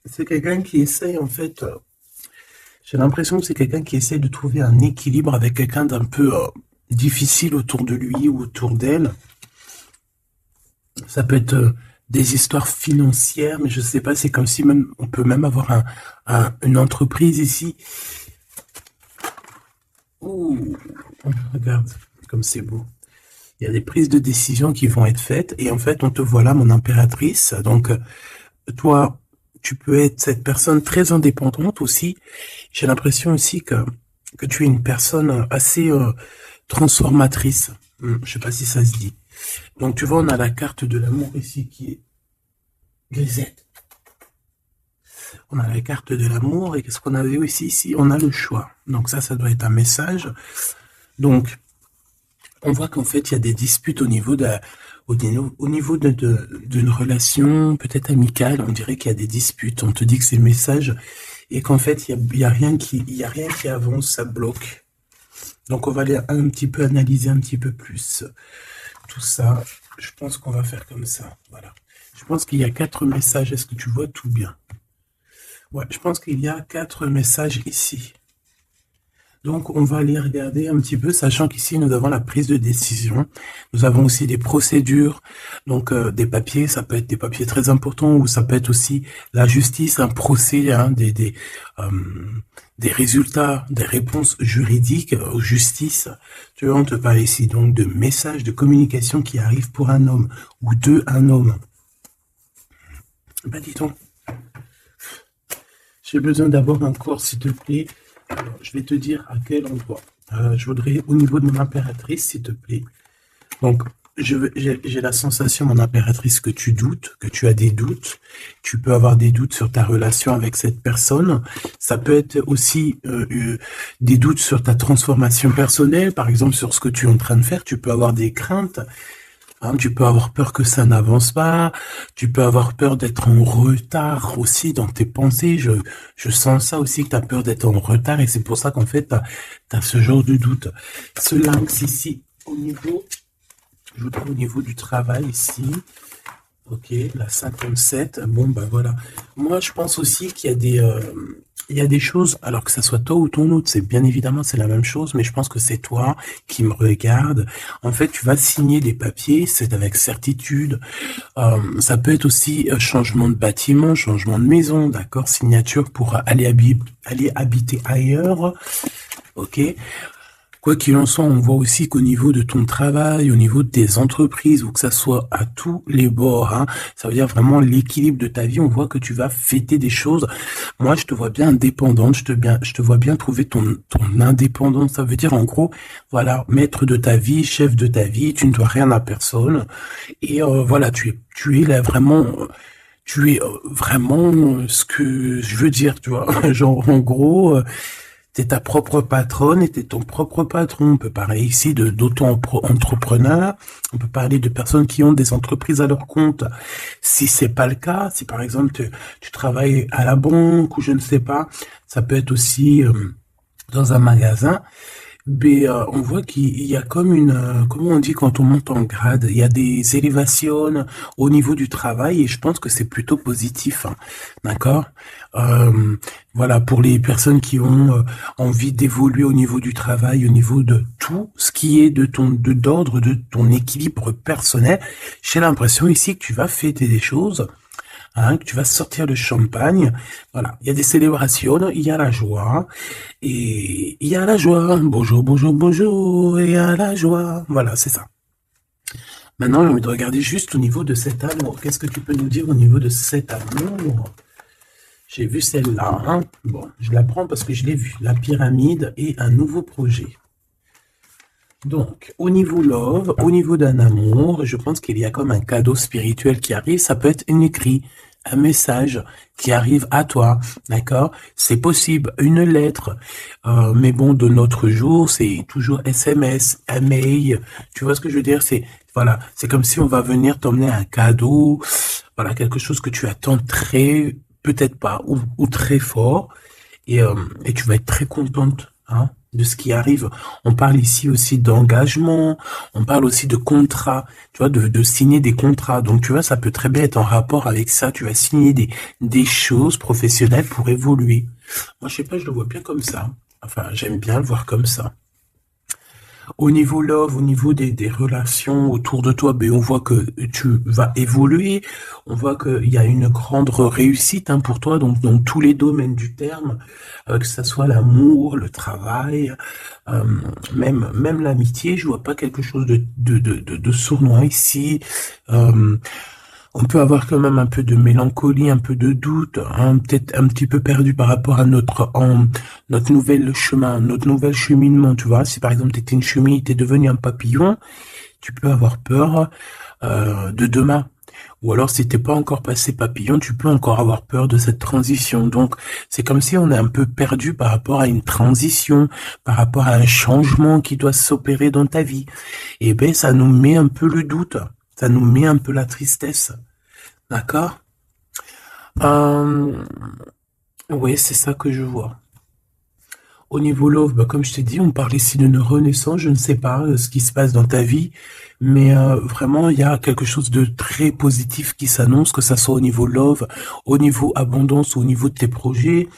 C'est quelqu'un qui essaye, en fait, j'ai l'impression que c'est quelqu'un qui essaye de trouver un équilibre avec quelqu'un d'un peu difficile autour de lui ou autour d'elle. Ça peut être des histoires financières, mais je sais pas, c'est comme si même on peut même avoir une entreprise ici. Ouh, regarde comme c'est beau. Il y a des prises de décision qui vont être faites et en fait on te voit là, mon impératrice. Donc toi, tu peux être cette personne très indépendante aussi. J'ai l'impression aussi que tu es une personne assez transformatrice. Je sais pas si ça se dit. Donc tu vois, on a la carte de l'amour ici qui est grisette. On a la carte de l'amour et qu'est-ce qu'on avait aussi ici? On a le choix. Donc ça doit être un message. Donc on voit qu'en fait il y a des disputes au niveau d'une relation peut-être amicale. On dirait qu'il y a des disputes. On te dit que c'est le message et qu'en fait il y a rien qui avance, ça bloque. Donc on va aller un petit peu analyser un petit peu plus tout ça. Je pense qu'on va faire comme ça. Voilà. Je pense qu'il y a 4 messages. Est-ce que tu vois tout bien? Ouais, je pense qu'il y a 4 messages ici. Donc, on va aller regarder un petit peu, sachant qu'ici, nous avons la prise de décision. Nous avons aussi des procédures, donc des papiers. Ça peut être des papiers très importants ou ça peut être aussi la justice, un procès, hein, des résultats, des réponses juridiques aux justices. Tu vois, on te parle ici donc de messages de communication qui arrivent pour un homme ou de un homme. Ben, dis donc. J'ai besoin d'avoir un corps, s'il te plaît. Alors, je vais te dire à quel endroit. Je voudrais au niveau de mon impératrice, s'il te plaît. Donc, j'ai la sensation, mon impératrice, que tu doutes, que tu as des doutes. Tu peux avoir des doutes sur ta relation avec cette personne. Ça peut être aussi des doutes sur ta transformation personnelle, par exemple sur ce que tu es en train de faire. Tu peux avoir des craintes. Hein, tu peux avoir peur que ça n'avance pas, tu peux avoir peur d'être en retard aussi dans tes pensées, je sens ça aussi que tu as peur d'être en retard et c'est pour ça qu'en fait tu as ce genre de doute. Ce lynx ici, je vous trouve au niveau du travail ici, ok, la 57, bon ben voilà. Moi je pense aussi qu'il y a il y a des choses, alors que ça soit toi ou ton autre, c'est bien évidemment c'est la même chose, mais je pense que c'est toi qui me regarde. En fait, tu vas signer des papiers, c'est avec certitude. Ça peut être aussi changement de bâtiment, changement de maison, d'accord, signature pour aller habiter ailleurs. Ok. Quoi qu'il en soit, on voit aussi qu'au niveau de ton travail, au niveau de tes entreprises, ou que ça soit à tous les bords, hein, ça veut dire vraiment l'équilibre de ta vie, on voit que tu vas fêter des choses. Moi, je te vois bien indépendante, je te vois bien trouver ton indépendance. Ça veut dire, en gros, voilà, maître de ta vie, chef de ta vie, tu ne dois rien à personne. Et voilà, tu es là vraiment... Tu es vraiment ce que je veux dire, tu vois. Genre, en gros, t'es ta propre patronne et t'es ton propre patron. On peut parler ici d'auto-entrepreneurs. On peut parler de personnes qui ont des entreprises à leur compte. Si c'est pas le cas, si par exemple tu travailles à la banque ou je ne sais pas, ça peut être aussi dans un magasin. Mais on voit qu'il y a comme comment on dit quand on monte en grade, il y a des élévations au niveau du travail et je pense que c'est plutôt positif, hein, d'accord. Voilà, pour les personnes qui ont envie d'évoluer au niveau du travail, au niveau de tout ce qui est d'ordre de ton équilibre personnel, j'ai l'impression ici que tu vas fêter des choses. Hein, que tu vas sortir le champagne. Voilà, il y a des célébrations, il y a la joie, et il y a la joie. Bonjour, bonjour, bonjour, et il y a la joie. Voilà, c'est ça. Maintenant, j'ai envie de regarder juste au niveau de cet amour. Qu'est-ce que tu peux nous dire au niveau de cet amour? J'ai vu celle-là. Hein. Bon, je la prends parce que je l'ai vue. La pyramide et un nouveau projet. Donc, au niveau love, au niveau d'un amour, je pense qu'il y a comme un cadeau spirituel qui arrive. Ça peut être un écrit, un message qui arrive à toi, d'accord? C'est possible, une lettre. Mais bon, de notre jour, c'est toujours SMS, mail. Tu vois ce que je veux dire? Voilà, c'est comme si on va venir t'emmener un cadeau. Voilà, quelque chose que tu attends peut-être pas, ou très fort. Et tu vas être très contente, hein, de ce qui arrive. On parle ici aussi d'engagement, on parle aussi de contrat, tu vois, de signer des contrats. Donc, tu vois, ça peut très bien être en rapport avec ça. Tu vas signer des choses professionnelles pour évoluer. Moi, je sais pas, je le vois bien comme ça. Enfin, j'aime bien le voir comme ça. Au niveau love, au niveau des relations autour de toi, ben on voit que tu vas évoluer, on voit qu'il y a une grande réussite pour toi, donc dans tous les domaines du terme, que ça soit l'amour, le travail, euh, même l'amitié, je vois pas quelque chose de sournois ici. Euh, on peut avoir quand même un peu de mélancolie, un peu de doute, peut-être un petit peu perdu par rapport à notre nouvel chemin, notre nouvel cheminement, tu vois. Si par exemple tu étais une chenille, tu es devenu un papillon, tu peux avoir peur de demain. Ou alors si t'es pas encore passé papillon, tu peux encore avoir peur de cette transition. Donc c'est comme si on est un peu perdu par rapport à une transition, par rapport à un changement qui doit s'opérer dans ta vie. Et ben ça nous met un peu le doute, ça nous met un peu la tristesse. D'accord? Euh, oui, c'est ça que je vois. Au niveau love, bah, comme je t'ai dit, on parle ici d'une renaissance. Je ne sais pas ce qui se passe dans ta vie, mais vraiment, il y a quelque chose de très positif qui s'annonce, que ça soit au niveau love, au niveau abondance, au niveau de tes projets.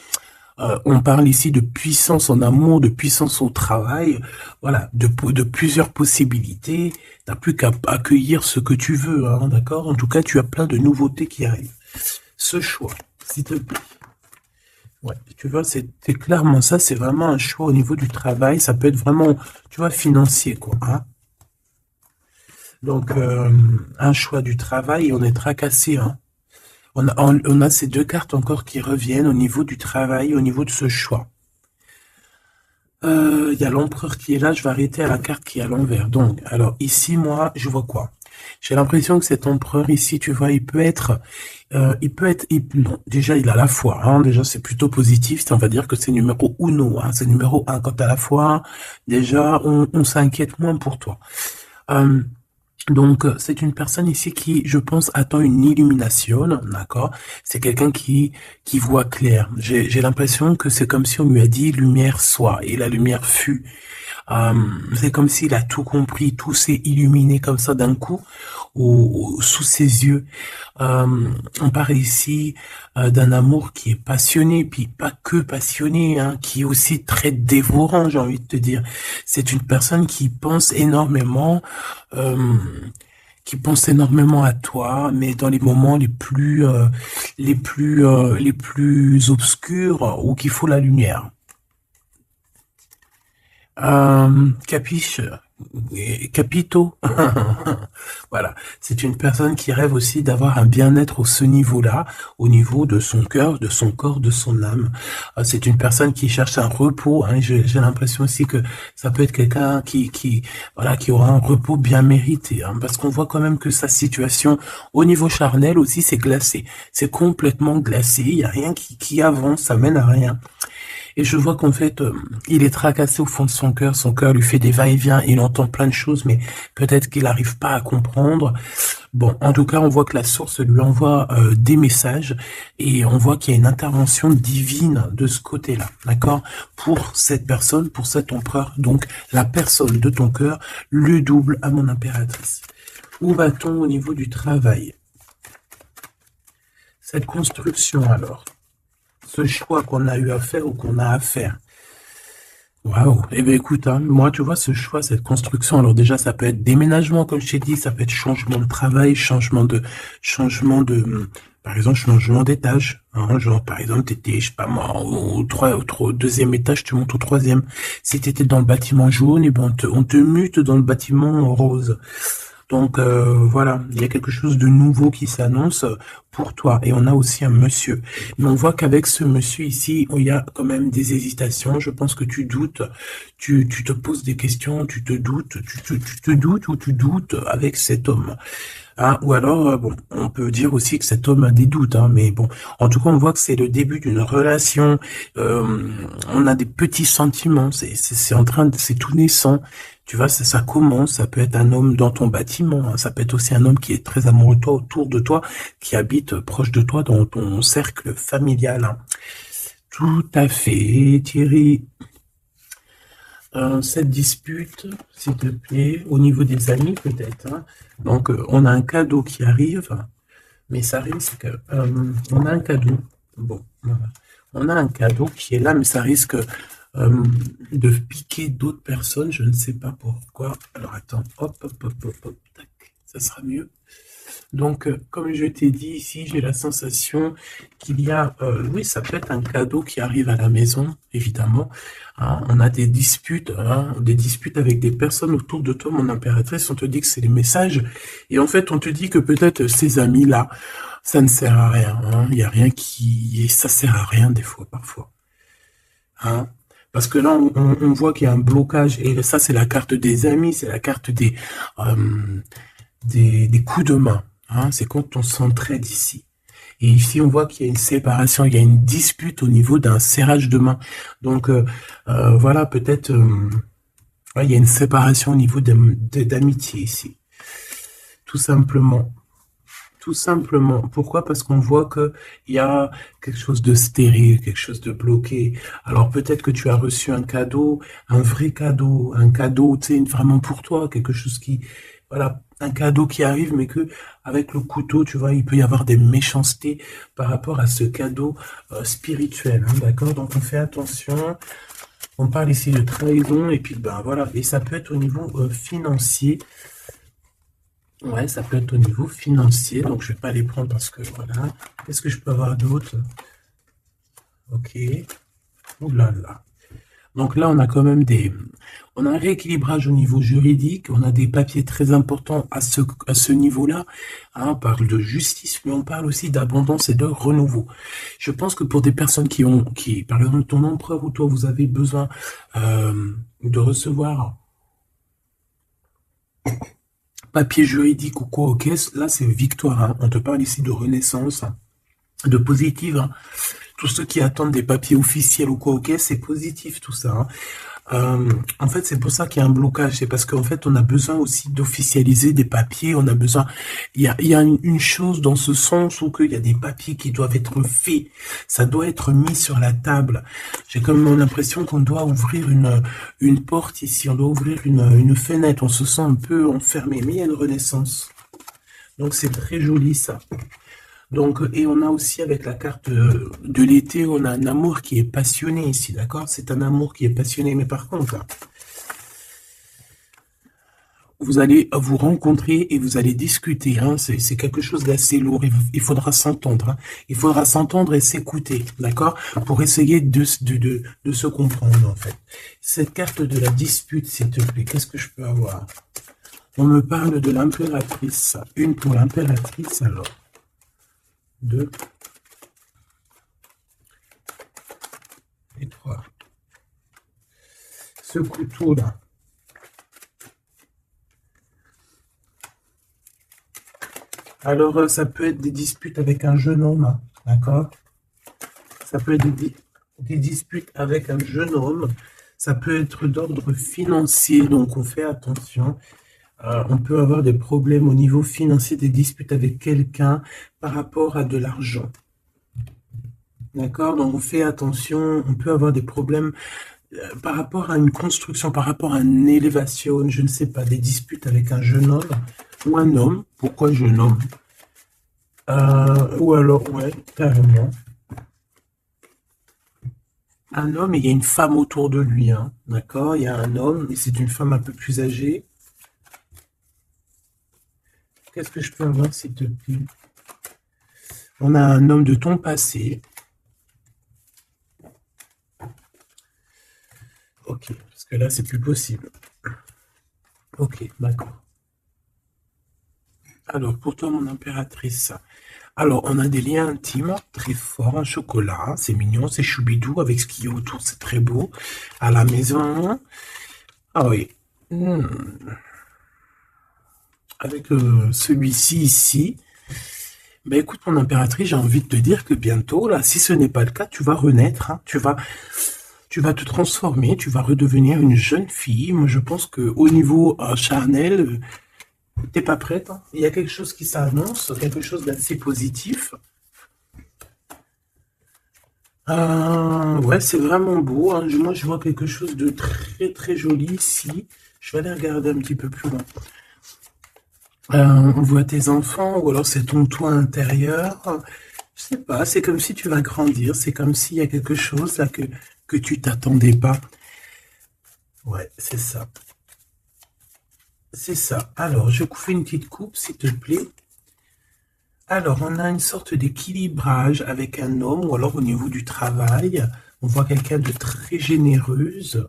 On parle ici de puissance en amour, de puissance au travail, voilà, de plusieurs possibilités. T'as plus qu'à accueillir ce que tu veux, hein, d'accord? En tout cas, tu as plein de nouveautés qui arrivent. Ce choix, s'il te plaît. Ouais, tu vois, c'est clairement ça, c'est vraiment un choix au niveau du travail. Ça peut être vraiment, tu vois, financier, quoi, hein. Donc, un choix du travail, on est tracassé, hein. On a ces deux cartes encore qui reviennent au niveau du travail, au niveau de ce choix. Il y a l'empereur qui est là, je vais arrêter à la carte qui est à l'envers. Donc, alors ici, moi, je vois quoi? J'ai l'impression que cet empereur ici, tu vois, non, déjà, il a la foi, hein, déjà, c'est plutôt positif, on va dire que c'est numéro uno, hein, c'est numéro un. Quand t'as la foi, déjà, on s'inquiète moins pour toi. Euh, donc, c'est une personne ici qui, je pense, attend une illumination, d'accord? C'est quelqu'un qui voit clair. J'ai l'impression que c'est comme si on lui a dit lumière soit, et la lumière fut. Euh, c'est comme s'il a tout compris, tout s'est illuminé comme ça d'un coup, sous ses yeux. On parle ici d'un amour qui est passionné, puis pas que passionné, hein, qui est aussi très dévorant, j'ai envie de te dire. C'est une personne euh, qui pense énormément à toi, mais dans les moments les plus obscurs où qu'il faut la lumière. Capiche, capito. Voilà, c'est une personne qui rêve aussi d'avoir un bien-être au ce niveau-là, au niveau de son cœur, de son corps, de son âme. C'est une personne qui cherche un repos, hein. J'ai l'impression aussi que ça peut être quelqu'un voilà, qui aura un repos bien mérité, hein, parce qu'on voit quand même que sa situation au niveau charnel aussi, c'est glacé. C'est complètement glacé. Il y a rien qui avance, ça mène à rien. Et je vois qu'en fait, il est tracassé au fond de son cœur lui fait des va-et-vient, il entend plein de choses, mais peut-être qu'il n'arrive pas à comprendre. Bon, en tout cas, on voit que la source lui envoie des messages, et on voit qu'il y a une intervention divine de ce côté-là, d'accord? Pour cette personne, pour cet empereur, donc la personne de ton cœur, le double à mon impératrice. Où va-t-on au niveau du travail? Cette construction alors, ce choix qu'on a eu à faire ou qu'on a à faire. Waouh. Eh bien, écoute, hein, moi, tu vois, ce choix, cette construction, alors déjà, ça peut être déménagement, comme je t'ai dit, ça peut être changement de travail, par exemple, changement d'étage, hein, genre, par exemple, t'étais, je sais pas moi, au deuxième étage, tu montes au troisième. Si t'étais dans le bâtiment jaune, eh ben, on te mute dans le bâtiment rose. Donc voilà, il y a quelque chose de nouveau qui s'annonce pour toi. Et on a aussi un monsieur. Mais on voit qu'avec ce monsieur ici, il y a quand même des hésitations. Je pense que tu doutes, tu te poses des questions, tu te doutes, tu te doutes ou tu doutes avec cet homme. Hein, ou alors, bon, on peut dire aussi que cet homme a des doutes, hein, mais bon, en tout cas, on voit que c'est le début d'une relation. On a des petits sentiments, c'est tout naissant. Tu vois, ça commence, ça peut être un homme dans ton bâtiment, hein, ça peut être aussi un homme qui est très amoureux de toi, autour de toi, qui habite proche de toi dans ton cercle familial, hein. Tout à fait, Thierry. cette dispute, s'il te plaît, au niveau des amis peut-être, hein. Donc, on a un cadeau qui arrive, mais ça risque, on a un cadeau. Bon, voilà. On a un cadeau qui est là, mais ça risque de piquer d'autres personnes, je ne sais pas pourquoi. Alors, attends, hop, hop, hop, hop, hop, tac, ça sera mieux. Donc, comme je t'ai dit ici, j'ai la sensation qu'il y a, oui, ça peut être un cadeau qui arrive à la maison, évidemment. Hein. On a des disputes avec des personnes autour de toi, mon impératrice. On te dit que c'est les messages, et en fait, on te dit que peut-être ces amis-là, ça ne sert à rien. Hein. Il n'y a rien ça sert à rien des fois, parfois. Hein. Parce que là, on voit qu'il y a un blocage, et ça, c'est la carte des amis, c'est la carte des coups de main. Hein, c'est quand on s'entraide ici. Et ici, on voit qu'il y a une séparation, il y a une dispute au niveau d'un serrage de main. Donc, voilà, peut-être, ouais, il y a une séparation au niveau d'amitié ici. Tout simplement. Tout simplement. Pourquoi? Parce qu'on voit qu'il y a quelque chose de stérile, quelque chose de bloqué. Alors, peut-être que tu as reçu un cadeau, un vrai cadeau, un cadeau, tu sais, vraiment pour toi, quelque chose qui, voilà, un cadeau qui arrive, mais que avec le couteau, tu vois, il peut y avoir des méchancetés par rapport à ce cadeau spirituel, hein, d'accord? Donc on fait attention. On parle ici de trahison, et puis ben voilà, et ça peut être au niveau financier. Ouais, ça peut être au niveau financier, donc je vais pas les prendre parce que voilà. Qu'est-ce que je peux avoir d'autre? Ok. Ouh là là. Donc là, on a quand même on a un rééquilibrage au niveau juridique, on a des papiers très importants à ce niveau-là. Hein, on parle de justice, mais on parle aussi d'abondance et de renouveau. Je pense que pour des personnes par exemple, ton empereur ou toi, vous avez besoin de recevoir papier juridique ou quoi, ok, là c'est victoire. Hein. On te parle ici de renaissance, de positive. Hein. Tous ceux qui attendent des papiers officiels ou quoi, ok, c'est positif tout ça. Hein. En fait, c'est pour ça qu'il y a un blocage. C'est parce qu'en fait, on a besoin aussi d'officialiser des papiers. On a besoin. Il y a une chose dans ce sens où il y a des papiers qui doivent être faits. Ça doit être mis sur la table. J'ai quand même l'impression qu'on doit ouvrir une porte ici. On doit ouvrir une fenêtre. On se sent un peu enfermé. Mais il y a une renaissance. Donc, c'est très joli ça. Donc, et on a aussi avec la carte de l'été, on a un amour qui est passionné ici, d'accord? C'est un amour qui est passionné, mais par contre, vous allez vous rencontrer et vous allez discuter, hein? C'est quelque chose d'assez lourd, il faudra s'entendre, hein? Il faudra s'entendre et s'écouter, d'accord? Pour essayer de se comprendre, en fait. Cette carte de la dispute, s'il te plaît, qu'est-ce que je peux avoir? On me parle de l'impératrice, une pour l'impératrice, alors. 2 et 3. Ce couteau-là. Alors, ça peut être des disputes avec un jeune homme, d'accord? Ça peut être des disputes avec un jeune homme. Ça peut être d'ordre financier, donc on fait attention. On peut avoir des problèmes au niveau financier, des disputes avec quelqu'un par rapport à de l'argent. D'accord? Donc on fait attention, on peut avoir des problèmes par rapport à une construction, par rapport à une élévation, je ne sais pas, des disputes avec un jeune homme ou un homme. Pourquoi jeune homme? Ou alors, ouais, carrément. Un homme et il y a une femme autour de lui, hein, d'accord? Il y a un homme et c'est une femme un peu plus âgée. Qu'est-ce que je peux avoir, s'il te plaît? On a un homme de ton passé. Ok, parce que là, c'est plus possible. Ok, d'accord. Alors, pour toi, mon impératrice. Alors, on a des liens intimes très forts, un chocolat, c'est mignon, c'est choubidou, avec ce qu'il y a autour, c'est très beau. À la maison. Ah oui. Avec celui-ci ici. Ben écoute, mon impératrice, j'ai envie de te dire que bientôt, là, si ce n'est pas le cas, tu vas renaître, hein, tu vas te transformer, tu vas redevenir une jeune fille. Moi, je pense que au niveau charnel, t'es pas prête, hein. Il y a quelque chose qui s'annonce, quelque chose d'assez positif. Ouais, c'est vraiment beau, hein. Moi, je vois quelque chose de très très joli ici. Je vais aller regarder un petit peu plus loin. On voit tes enfants, ou alors c'est ton toit intérieur. Je sais pas, c'est comme si tu vas grandir, c'est comme s'il y a quelque chose là que tu t'attendais pas. Ouais, c'est ça. C'est ça. Alors, je fais une petite coupe, s'il te plaît. Alors, on a une sorte d'équilibrage avec un homme, ou alors au niveau du travail, on voit quelqu'un de très généreuse.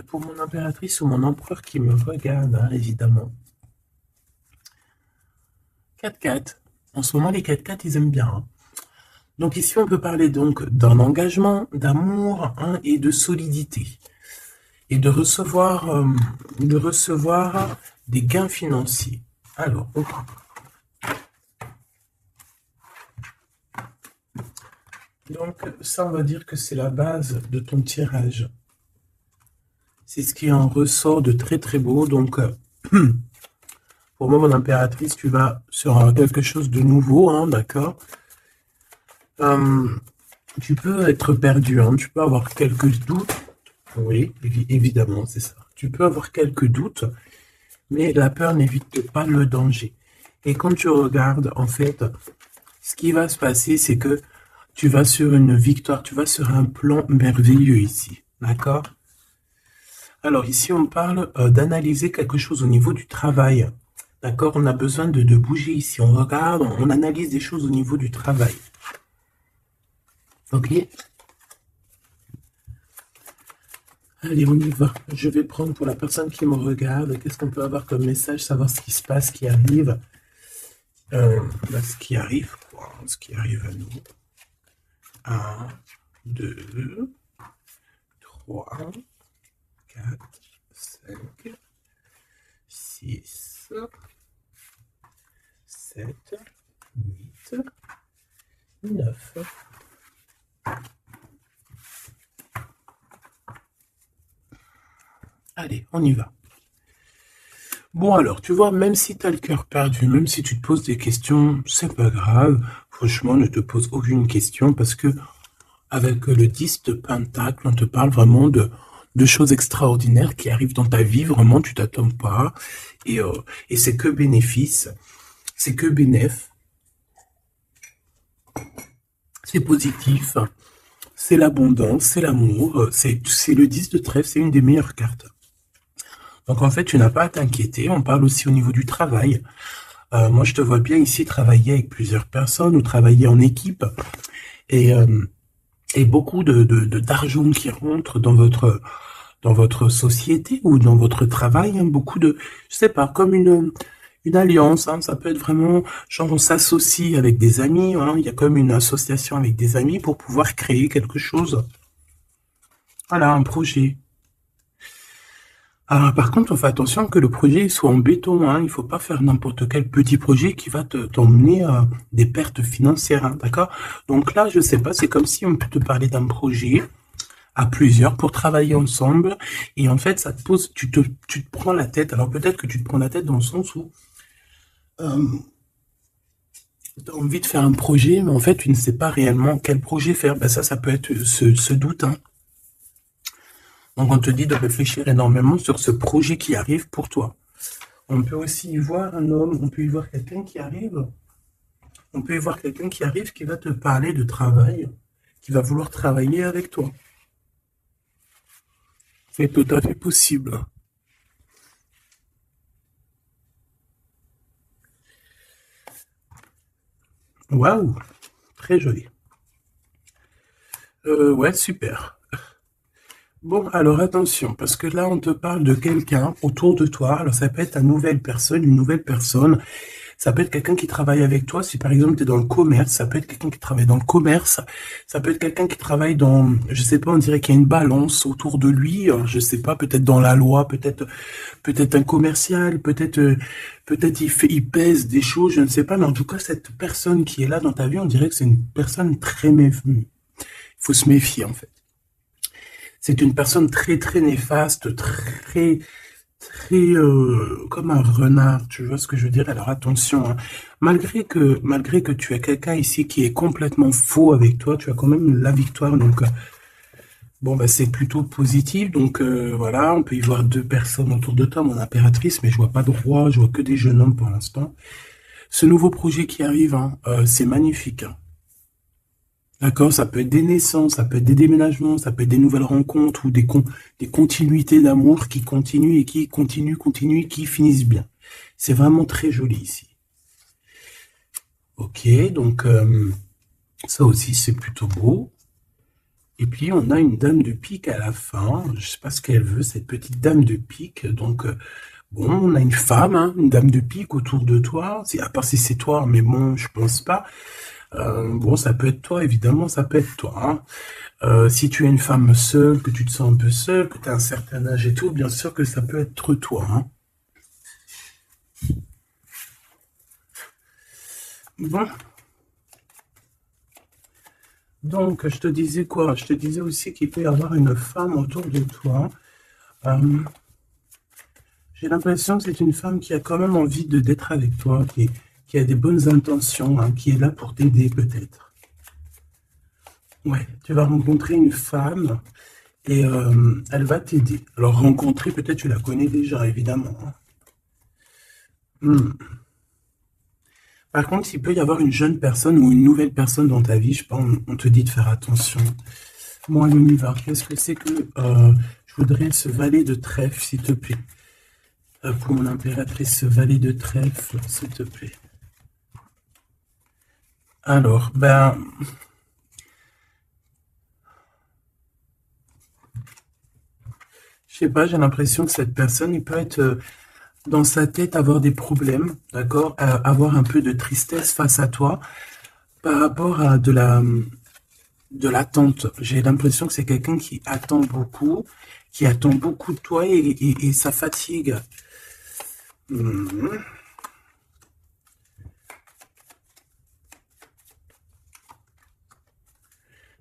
Pour mon impératrice ou mon empereur qui me regarde, hein, évidemment. 4-4. En ce moment, les 4-4, ils aiment bien, hein. Donc ici, on peut parler donc d'un engagement, d'amour, hein, et de solidité. Et de recevoir des gains financiers. Alors, ok. Donc, ça, on va dire que c'est la base de ton tirage. C'est ce qui en ressort de très très beau. Donc, pour moi, mon impératrice, tu vas sur quelque chose de nouveau, hein, d'accord. Tu peux être perdu, hein, tu peux avoir quelques doutes. Oui, évidemment, c'est ça. Tu peux avoir quelques doutes, mais la peur n'évite pas le danger. Et quand tu regardes, en fait, ce qui va se passer, c'est que tu vas sur une victoire, tu vas sur un plan merveilleux ici, d'accord? Alors ici, on parle d'analyser quelque chose au niveau du travail, d'accord? On a besoin de bouger ici, on regarde, on analyse des choses au niveau du travail. Ok? Allez, on y va. Je vais prendre pour la personne qui me regarde, qu'est-ce qu'on peut avoir comme message, savoir ce qui se passe, ce qui arrive. Ce qui arrive, quoi, ce qui arrive à nous. 1, 2, 3, 4, 5, 6, 7, 8, 9. Allez, on y va. Bon alors, tu vois, même si tu as le cœur perdu, même si tu te poses des questions, c'est pas grave. Franchement, ne te pose aucune question parce que avec le 10 de Pentacle, on te parle vraiment de choses extraordinaires qui arrivent dans ta vie. Vraiment, tu t'attends pas. Et c'est que bénéfice. C'est que bénéf. C'est positif. C'est l'abondance, c'est l'amour. C'est le 10 de trèfle, c'est une des meilleures cartes. Donc en fait, tu n'as pas à t'inquiéter. On parle aussi au niveau du travail. Moi, je te vois bien ici travailler avec plusieurs personnes ou travailler en équipe. Et beaucoup d'argent qui rentre dans votre société ou dans votre travail. Hein, beaucoup de, je sais pas, comme une alliance. Hein, ça peut être vraiment, genre on s'associe avec des amis. Hein, il y a comme une association avec des amis pour pouvoir créer quelque chose. Voilà, un projet. Ah, par contre, on fait attention que le projet soit en béton, hein. Il faut pas faire n'importe quel petit projet qui va t'emmener à des pertes financières, hein, d'accord? Donc là, je sais pas, c'est comme si on peut te parler d'un projet à plusieurs pour travailler ensemble. Et en fait, ça te pose, tu te prends la tête. Alors peut-être que tu te prends la tête dans le sens où tu as envie de faire un projet, mais en fait, tu ne sais pas réellement quel projet faire. Ben ça peut être ce doute, hein. Donc, on te dit de réfléchir énormément sur ce projet qui arrive pour toi. On peut aussi y voir un homme, on peut y voir quelqu'un qui arrive. On peut y voir quelqu'un qui arrive qui va te parler de travail, qui va vouloir travailler avec toi. C'est tout à fait possible. Waouh, très joli. Ouais, super. Bon, alors attention, parce que là, on te parle de quelqu'un autour de toi. Alors, ça peut être une nouvelle personne. Ça peut être quelqu'un qui travaille avec toi. Si par exemple, tu es dans le commerce, ça peut être quelqu'un qui travaille dans le commerce. Ça peut être quelqu'un qui travaille dans, je sais pas, on dirait qu'il y a une balance autour de lui. Je sais pas, peut-être dans la loi, peut-être un commercial, peut-être il pèse des choses, je ne sais pas. Mais en tout cas, cette personne qui est là dans ta vie, on dirait que c'est une personne très méfiante. Il faut se méfier, en fait. C'est une personne très très néfaste, très très comme un renard, tu vois ce que je veux dire? Alors attention, hein. Malgré que tu as quelqu'un ici qui est complètement faux avec toi, tu as quand même la victoire, donc bon, bah, c'est plutôt positif, donc voilà, on peut y voir deux personnes autour de toi, mon impératrice, mais je vois pas de roi, je vois que des jeunes hommes pour l'instant. Ce nouveau projet qui arrive, hein, c'est magnifique, hein. D'accord, ça peut être des naissances, ça peut être des déménagements, ça peut être des nouvelles rencontres ou des continuités d'amour qui continuent et qui continuent et qui finissent bien. C'est vraiment très joli ici. Ok, donc ça aussi c'est plutôt beau. Et puis on a une dame de pique à la fin. Je sais pas ce qu'elle veut, cette petite dame de pique. Donc bon, on a une femme, hein, une dame de pique autour de toi. À part si c'est toi, mais bon, je pense pas. Bon, ça peut être toi, évidemment, ça peut être toi, hein. Si tu es une femme seule, que tu te sens un peu seule, que tu as un certain âge et tout, bien sûr que ça peut être toi, hein. Bon, donc je te disais quoi? Je te disais aussi qu'il peut y avoir une femme autour de toi. Euh, j'ai l'impression que c'est une femme qui a quand même envie d'être avec toi, qui a des bonnes intentions, hein, qui est là pour t'aider peut-être. Ouais, tu vas rencontrer une femme et elle va t'aider. Alors rencontrer, peut-être tu la connais déjà, évidemment, hein. Hmm. Par contre, il peut y avoir une jeune personne ou une nouvelle personne dans ta vie, je pense, on te dit de faire attention. Moi, l'univers, qu'est-ce que c'est que je voudrais ce valet de trèfle, s'il te plaît. Pour mon impératrice, ce valet de trèfle, s'il te plaît. Alors, ben, je sais pas, j'ai l'impression que cette personne, il peut être dans sa tête avoir des problèmes, d'accord, avoir un peu de tristesse face à toi par rapport à de l'attente. J'ai l'impression que c'est quelqu'un qui attend beaucoup de toi et ça fatigue. Mhm.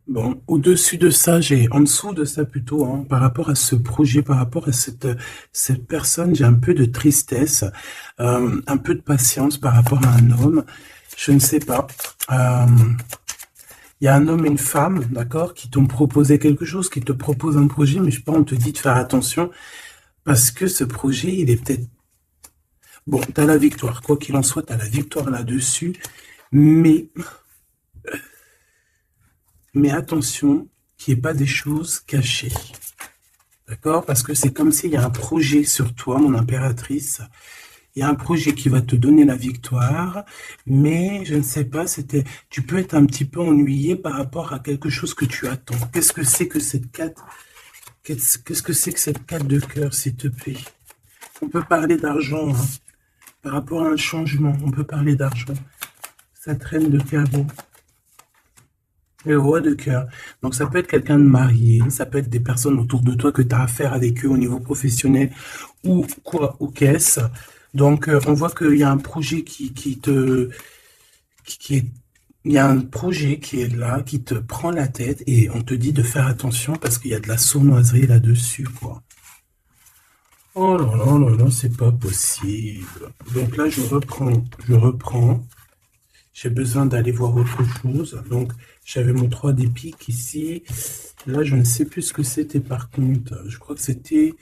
Bon, au-dessus de ça, en dessous de ça plutôt, hein, par rapport à ce projet, par rapport à cette personne, j'ai un peu de tristesse, un peu de patience par rapport à un homme. Je ne sais pas. Euh, Il y a un homme et une femme, d'accord, qui t'ont proposé quelque chose, qui te proposent un projet, mais je sais pas, on te dit de faire attention parce que ce projet, il est peut-être... Bon, t'as la victoire, quoi qu'il en soit, t'as la victoire là-dessus, mais, mais attention qu'il n'y ait pas des choses cachées, d'accord? Parce que c'est comme s'il y a un projet sur toi, mon impératrice. Il y a un projet qui va te donner la victoire, mais je ne sais pas, tu peux être un petit peu ennuyé par rapport à quelque chose que tu attends. Qu'est-ce que c'est que cette carte? Qu'est-ce que c'est que cette carte de cœur, s'il te plaît? On peut parler d'argent, hein. Par rapport à un changement, on peut parler d'argent. Cette reine de carreau, le roi de cœur. Donc ça peut être quelqu'un de marié, ça peut être des personnes autour de toi que tu as affaire avec eux au niveau professionnel ou quoi, ou qu'est-ce. Donc on voit qu'il y a un projet qui est, il y a un projet qui est là, qui te prend la tête et on te dit de faire attention parce qu'il y a de la sournoiserie là-dessus, quoi. Oh là là là là, c'est pas possible. Donc là, je reprends. J'ai besoin d'aller voir autre chose. Donc, j'avais mon 3 des piques ici. Là, je ne sais plus ce que c'était par contre. Je crois que c'était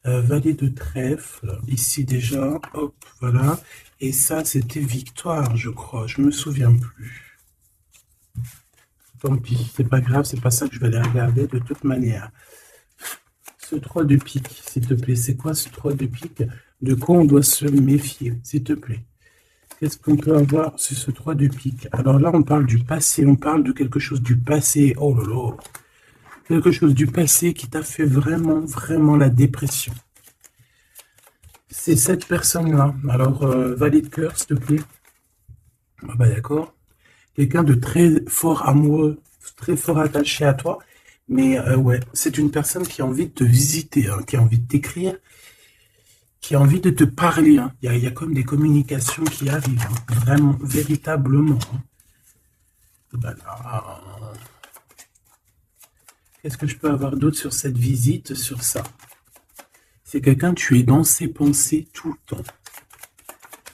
valet de trèfle. Ici déjà, hop, voilà. Et ça, c'était victoire, je crois. Je me souviens plus. Tant pis, c'est pas grave, c'est pas ça que je vais aller regarder de toute manière. Ce 3 de pique, s'il te plaît. C'est quoi ce 3 de pique? De quoi on doit se méfier, s'il te plaît? Qu'est-ce qu'on peut avoir sur ce 3 de pique? Alors là, on parle du passé, on parle de quelque chose du passé. Oh là là. Quelque chose du passé qui t'a fait vraiment, vraiment la dépression. C'est cette personne-là. Alors, valet de cœur, s'il te plaît. Ah bah d'accord. Quelqu'un de très fort amoureux, très fort attaché à toi. Mais ouais, c'est une personne qui a envie de te visiter, hein, qui a envie de t'écrire, qui a envie de te parler, hein. Il y a comme des communications qui arrivent, hein, vraiment, véritablement, hein. Voilà. Qu'est-ce que je peux avoir d'autre sur cette visite, sur ça? C'est quelqu'un, tu es dans ses pensées tout le temps.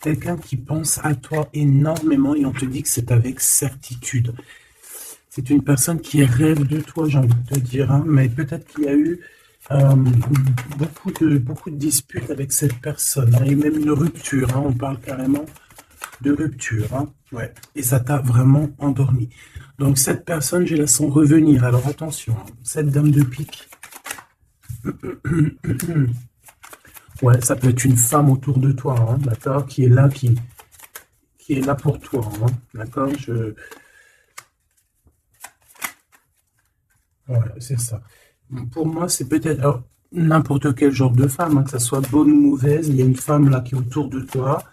Quelqu'un qui pense à toi énormément et on te dit que c'est avec certitude. C'est une personne qui rêve de toi, j'ai envie de te dire, hein, mais peut-être qu'il y a eu beaucoup de disputes avec cette personne, hein, et même une rupture, hein, on parle carrément de rupture, hein, ouais, et ça t'a vraiment endormi. Donc cette personne, je la sens revenir, alors attention, hein, cette dame de pique, ouais, ça peut être une femme autour de toi, hein, d'accord, qui est là pour toi, hein, d'accord, ouais, c'est ça. Pour moi, c'est peut-être alors, n'importe quel genre de femme, hein, que ça soit bonne ou mauvaise, il y a une femme là qui est autour de toi.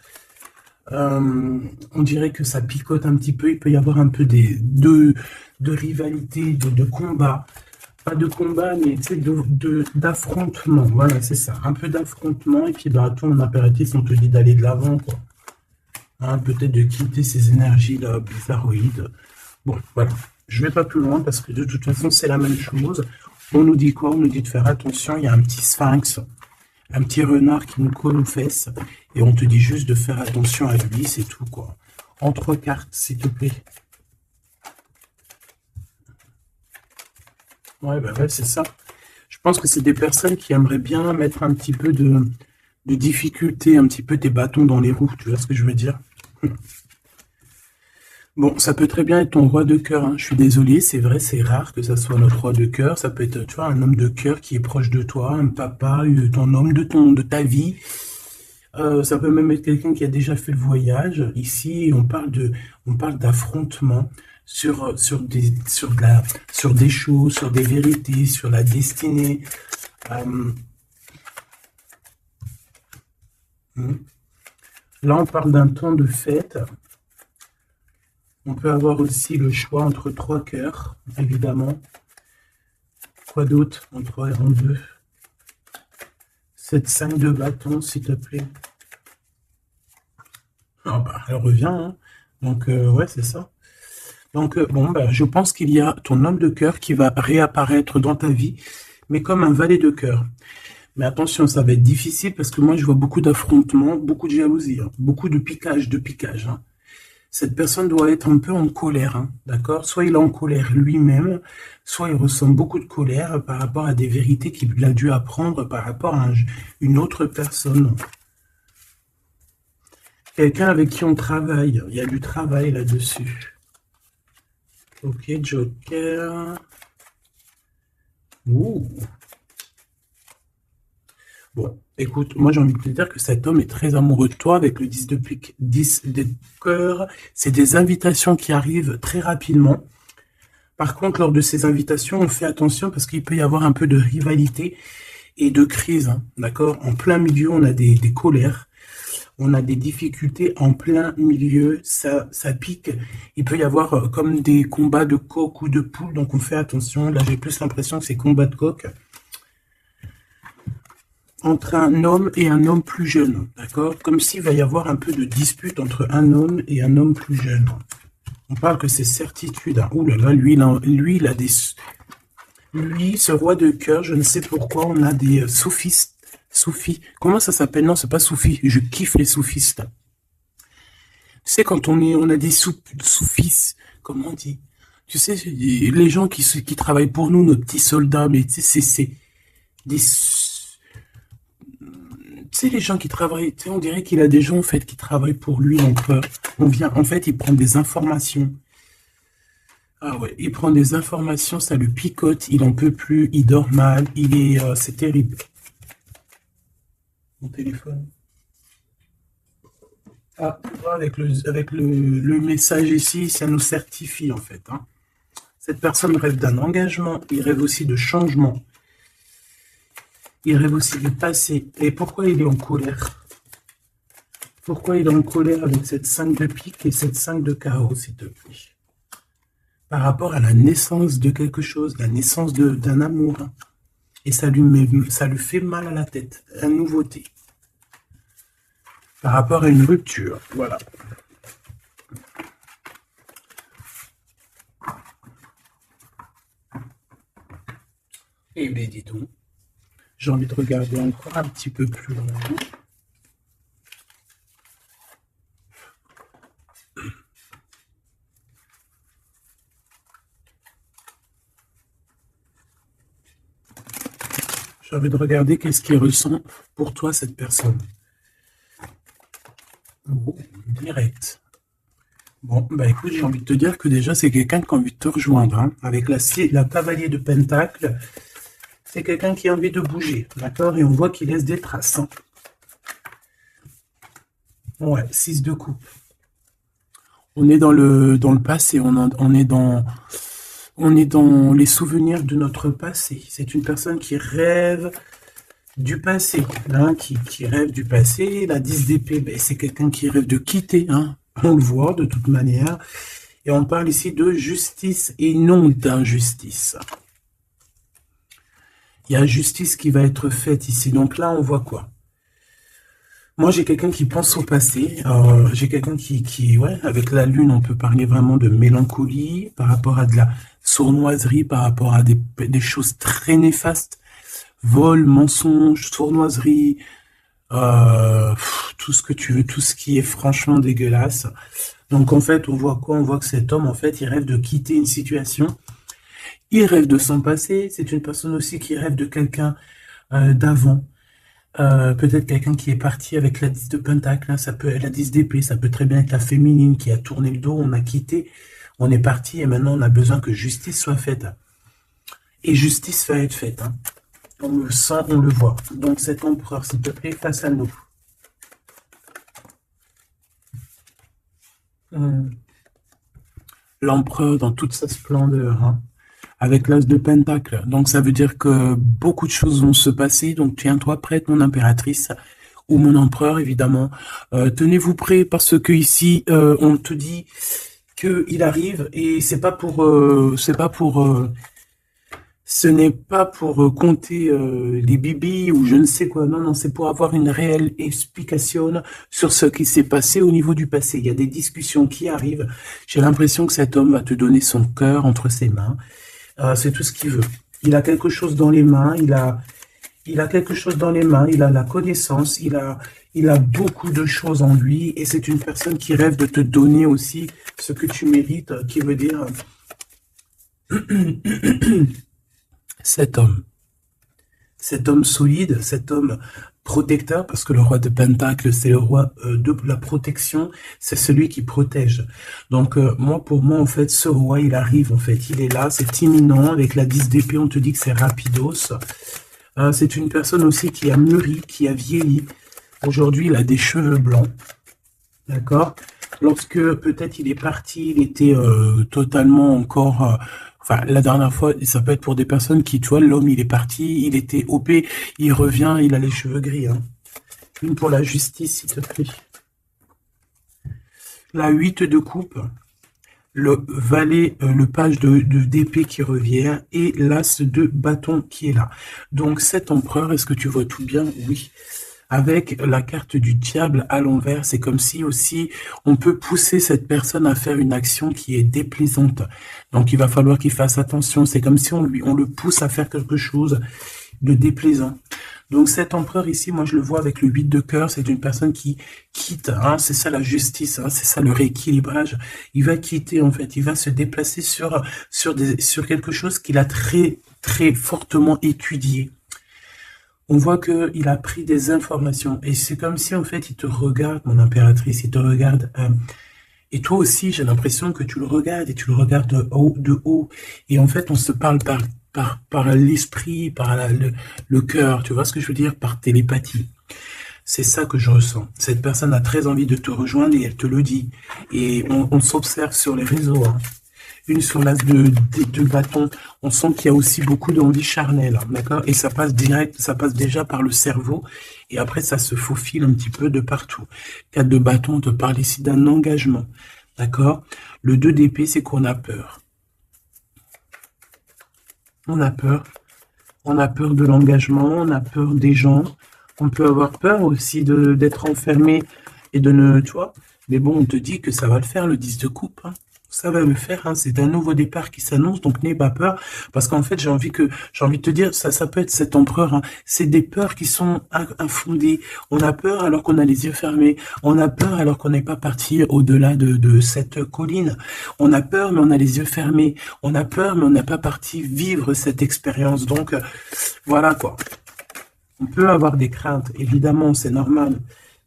On dirait que ça picote un petit peu, il peut y avoir un peu de rivalité, de combat. Pas de combat, mais tu sais, d'affrontement. Voilà, c'est ça. Un peu d'affrontement, et puis bah, toi, en impératif, on te dit d'aller de l'avant, quoi. Hein, peut-être de quitter ces énergies-là bizarroïdes. Bon, voilà. Je vais pas plus loin parce que de toute façon, c'est la même chose. On nous dit quoi? On nous dit de faire attention. Il y a un petit sphinx, un petit renard qui nous colle aux fesses. Et on te dit juste de faire attention à lui, c'est tout, quoi. En 3 cartes, s'il te plaît. Ouais, bah ouais, c'est ça. Je pense que c'est des personnes qui aimeraient bien mettre un petit peu de difficulté, un petit peu des bâtons dans les roues, tu vois ce que je veux dire? Bon, ça peut très bien être ton roi de cœur, hein. Je suis désolé, c'est vrai, c'est rare que ça soit notre roi de cœur. Ça peut être, tu vois, un homme de cœur qui est proche de toi, un papa, ton homme de ta vie. Ça peut même être quelqu'un qui a déjà fait le voyage. Ici, on parle d'affrontement sur des choses, sur des vérités, sur la destinée. Euh, hmm. Là, on parle d'un temps de fête. On peut avoir aussi le choix entre 3 cœurs, évidemment. Quoi d'autre? En 3 et en 2. Cette 5 de bâton, s'il te plaît. Ah bah, elle revient, hein. Donc, ouais, c'est ça. Donc, bon, bah, je pense qu'il y a ton homme de cœur qui va réapparaître dans ta vie, mais comme un valet de cœur. Mais attention, ça va être difficile parce que moi, je vois beaucoup d'affrontements, beaucoup de jalousie, hein, beaucoup de piquage, hein. Cette personne doit être un peu en colère, hein, d'accord? Soit il est en colère lui-même, soit il ressent beaucoup de colère par rapport à des vérités qu'il a dû apprendre par rapport à une autre personne. Quelqu'un avec qui on travaille, il y a du travail là-dessus. Ok, Joker. Ouh. Bon, écoute, moi j'ai envie de te dire que cet homme est très amoureux de toi avec le 10 de pique, 10 de cœur. C'est des invitations qui arrivent très rapidement. Par contre, lors de ces invitations, on fait attention parce qu'il peut y avoir un peu de rivalité et de crise, hein, d'accord? En plein milieu, on a des colères, on a des difficultés en plein milieu, ça pique. Il peut y avoir comme des combats de coq ou de poule, donc on fait attention. Là, j'ai plus l'impression que c'est combat de coq entre un homme et un homme plus jeune, d'accord? Comme s'il va y avoir un peu de dispute entre un homme et un homme plus jeune. On parle que c'est certitude, hein. Ouh là là, lui, il a des... Lui, ce roi de cœur, je ne sais pourquoi, on a des soufistes. Soufis. Comment ça s'appelle? Non, c'est pas soufis. Je kiffe les soufistes. Tu sais, quand on a des soufis, comment on dit? Tu sais, les gens qui travaillent pour nous, nos petits soldats, mais tu sais, c'est des... Tu sais, les gens qui travaillent, tu sais, on dirait qu'il a des gens, en fait, qui travaillent pour lui. Donc, en fait, il prend des informations. Ah ouais, il prend des informations, ça le picote, il en peut plus, il dort mal, c'est terrible. Mon téléphone. Ah, tu vois, avec le message ici, ça nous certifie, en fait, hein. Cette personne rêve d'un engagement, il rêve aussi de changement, il rêve aussi de passé. Et pourquoi il est en colère? Pourquoi il est en colère avec cette 5 de pique et cette 5 de carreau, s'il te plaît? Par rapport à la naissance de quelque chose, la naissance d'un amour, hein. Et ça lui fait mal à la tête, la nouveauté. Par rapport à une rupture, voilà. Eh bien, dis donc. J'ai envie de regarder encore un petit peu plus loin. J'ai envie de regarder qu'est-ce qui ressent pour toi cette personne. Oh, direct. Bon, bah écoute, j'ai envie de te dire que déjà, c'est quelqu'un qui a envie de te rejoindre. Hein. Avec la cavalier de Pentacle, c'est quelqu'un qui a envie de bouger, d'accord? Et on voit qu'il laisse des traces. Hein. Ouais, 6 de coupe. On est dans le passé, on est dans les souvenirs de notre passé. C'est une personne qui rêve du passé, hein, qui rêve du passé. La 10 d'épée, ben, c'est quelqu'un qui rêve de quitter, hein. On le voit de toute manière. Et on parle ici de justice et non d'injustice. Il y a justice qui va être faite ici. Donc là, on voit quoi? Moi, j'ai quelqu'un qui pense au passé. J'ai quelqu'un ouais, avec la lune, on peut parler vraiment de mélancolie par rapport à de la sournoiserie, par rapport à des choses très néfastes. Vol, mensonge, sournoiserie, tout ce que tu veux, tout ce qui est franchement dégueulasse. Donc, en fait, on voit quoi? On voit que cet homme, en fait, il rêve de quitter une situation. Il rêve de son passé. C'est une personne aussi qui rêve de quelqu'un d'avant. Peut-être quelqu'un qui est parti avec la 10 de Pentacle, hein, ça peut être la 10 d'épée, ça peut très bien être la féminine qui a tourné le dos, on a quitté, on est parti et maintenant on a besoin que justice soit faite. Et justice va être faite. Hein. On le sent, on le voit. Donc cet empereur, s'il te plaît, face à nous. L'empereur dans toute sa splendeur. Hein. Avec l'as de Pentacle. Donc ça veut dire que beaucoup de choses vont se passer. Donc tiens-toi prête, mon impératrice, ou mon empereur, évidemment. Tenez-vous prêts parce que ici, on te dit qu'il arrive et ce n'est pas pour compter les bibis ou je ne sais quoi. Non, non, c'est pour avoir une réelle explication sur ce qui s'est passé au niveau du passé. Il y a des discussions qui arrivent. J'ai l'impression que cet homme va te donner son cœur entre ses mains. C'est tout ce qu'il veut. Il a quelque chose dans les mains, il a quelque chose dans les mains, il a la connaissance, il a beaucoup de choses en lui, et c'est une personne qui rêve de te donner aussi ce que tu mérites, qui veut dire cet homme solide, cet homme protecteur, parce que le roi de Pentacle, c'est le roi de la protection, c'est celui qui protège. Donc, pour moi, en fait, ce roi, il arrive, en fait, il est là, c'est imminent, avec la 10 d'épée, on te dit que c'est rapidos. C'est une personne aussi qui a mûri, qui a vieilli. Aujourd'hui, il a des cheveux blancs, d'accord? Lorsque, peut-être, il est parti, il était totalement encore... Enfin, la dernière fois, ça peut être pour des personnes qui, tu vois, l'homme, il est parti, il était OP, il revient, il a les cheveux gris. Hein. Une pour la justice, s'il te plaît. La 8 de coupe, le valet, le page d'épée qui revient, et l'as de bâton qui est là. Donc, cet empereur, est-ce que tu vois tout bien? Oui. Avec la carte du diable à l'envers, c'est comme si aussi on peut pousser cette personne à faire une action qui est déplaisante. Donc il va falloir qu'il fasse attention. C'est comme si on le pousse à faire quelque chose de déplaisant. Donc cet empereur ici, moi je le vois avec le 8 de cœur, c'est une personne qui quitte. Hein, c'est ça la justice, hein, c'est ça le rééquilibrage. Il va quitter en fait, il va se déplacer sur quelque chose qu'il a très très fortement étudié. On voit qu'il a pris des informations. Et c'est comme si, en fait, il te regarde, mon impératrice, il te regarde. Et toi aussi, j'ai l'impression que tu le regardes, et tu le regardes de haut. Et en fait, on se parle par l'esprit, par le cœur, tu vois ce que je veux dire? Par télépathie. C'est ça que je ressens. Cette personne a très envie de te rejoindre, et elle te le dit. Et on s'observe sur les réseaux, hein. Une sur l'as de bâton, on sent qu'il y a aussi beaucoup d'envie charnelle, d'accord? Et ça passe direct, ça passe déjà par le cerveau, et après ça se faufile un petit peu de partout. 4 de bâton, on te parle ici d'un engagement, d'accord? Le 2 d'épée, c'est qu'on a peur. On a peur de l'engagement, on a peur des gens, on peut avoir peur aussi d'être enfermé et de ne, tu vois? Mais bon, on te dit que ça va le faire, le 10 de coupe, hein. ça va le faire, hein. C'est un nouveau départ qui s'annonce, donc n'aie pas peur, parce qu'en fait, j'ai envie de te dire, ça peut être cet empereur, hein. C'est des peurs qui sont infondées. On a peur alors qu'on a les yeux fermés. On a peur alors qu'on n'est pas parti au-delà de cette colline. On a peur, mais on a les yeux fermés. On a peur, mais on n'est pas parti vivre cette expérience. Donc, voilà quoi. On peut avoir des craintes, évidemment, c'est normal.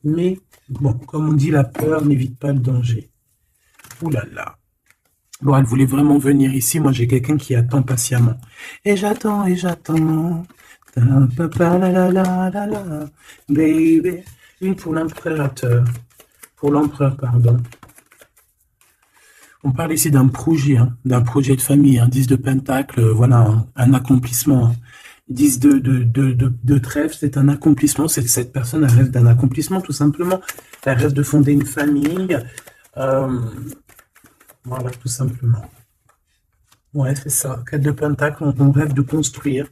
Mais, bon, comme on dit, la peur n'évite pas le danger. Ouh là là. Bon, elle voulait vraiment venir ici. Moi, j'ai quelqu'un qui attend patiemment. Et j'attends, et j'attends. Papa, la la la la la. Baby. Une pour l'impérateur. Pour l'empereur, pardon. On parle ici d'un projet, hein, d'un projet de famille. 10 de pentacle, voilà, hein, un accomplissement. 10 de trèfle, c'est un accomplissement. Cette personne, elle rêve d'un accomplissement, tout simplement. Elle rêve de fonder une famille. Voilà, tout simplement. Ouais, c'est ça. 4 de pentacle, on rêve de construire.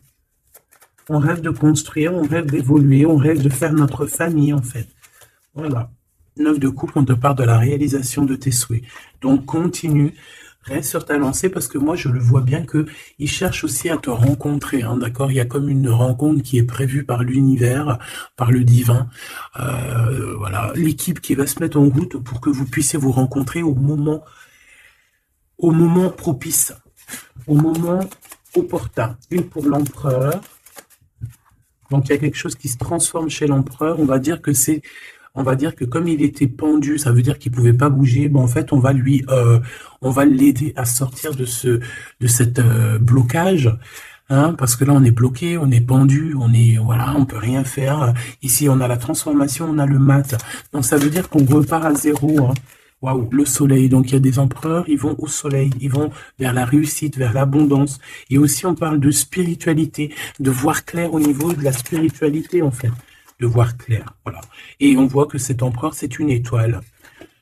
On rêve de construire, on rêve d'évoluer, on rêve de faire notre famille, en fait. Voilà. 9 de coupe, on te parle de la réalisation de tes souhaits. Donc, continue. Reste sur ta lancée parce que moi, je le vois bien que il cherche aussi à te rencontrer, hein, d'accord? Il y a comme une rencontre qui est prévue par l'univers, par le divin. Voilà, l'équipe qui va se mettre en route pour que vous puissiez vous rencontrer au moment propice, au moment opportun. Une pour l'empereur. Donc, il y a quelque chose qui se transforme chez l'empereur. On va dire que comme il était pendu, ça veut dire qu'il pouvait pas bouger. Bon, en fait, on va l'aider à sortir de cette blocage, hein, parce que là, on est bloqué, on est pendu, voilà, on peut rien faire. Ici, on a la transformation, on a le mat. Donc, ça veut dire qu'on repart à zéro, hein. Waouh, le soleil. Donc, il y a des empereurs, ils vont au soleil, ils vont vers la réussite, vers l'abondance. Et aussi, on parle de spiritualité, de voir clair au niveau de la spiritualité, en fait. De voir clair, voilà. Et on voit que cet empereur, c'est une étoile.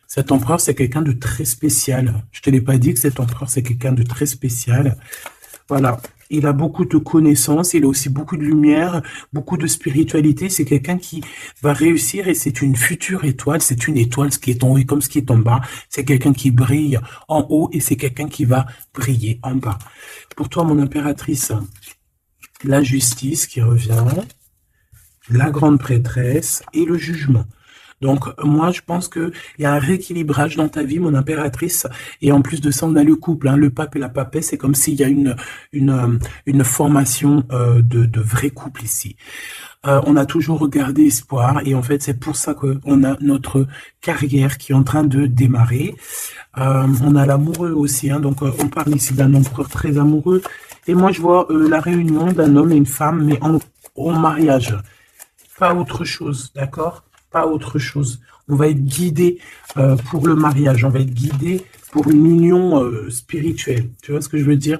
Cet empereur, c'est quelqu'un de très spécial. Je te l'ai pas dit que cet empereur, c'est quelqu'un de très spécial. Voilà. Il a beaucoup de connaissances, il a aussi beaucoup de lumière, beaucoup de spiritualité. C'est quelqu'un qui va réussir et c'est une future étoile. C'est une étoile, ce qui est en haut et comme ce qui est en bas. C'est quelqu'un qui brille en haut et c'est quelqu'un qui va briller en bas. Pour toi, mon impératrice, la justice qui revient, la grande prêtresse et le jugement. Donc, moi, je pense qu'il y a un rééquilibrage dans ta vie, mon impératrice. Et en plus de ça, on a le couple, hein, le pape et la papesse. C'est comme s'il y a une formation de vrai couple ici. On a toujours regardé espoir. Et en fait, c'est pour ça qu'on a notre carrière qui est en train de démarrer. On a l'amoureux aussi. Hein, donc, on parle ici d'un empereur très amoureux. Et moi, je vois la réunion d'un homme et une femme, mais en mariage. Pas autre chose, d'accord? Pas autre chose. On va être guidé pour le mariage. On va être guidé pour une union spirituelle. Tu vois ce que je veux dire?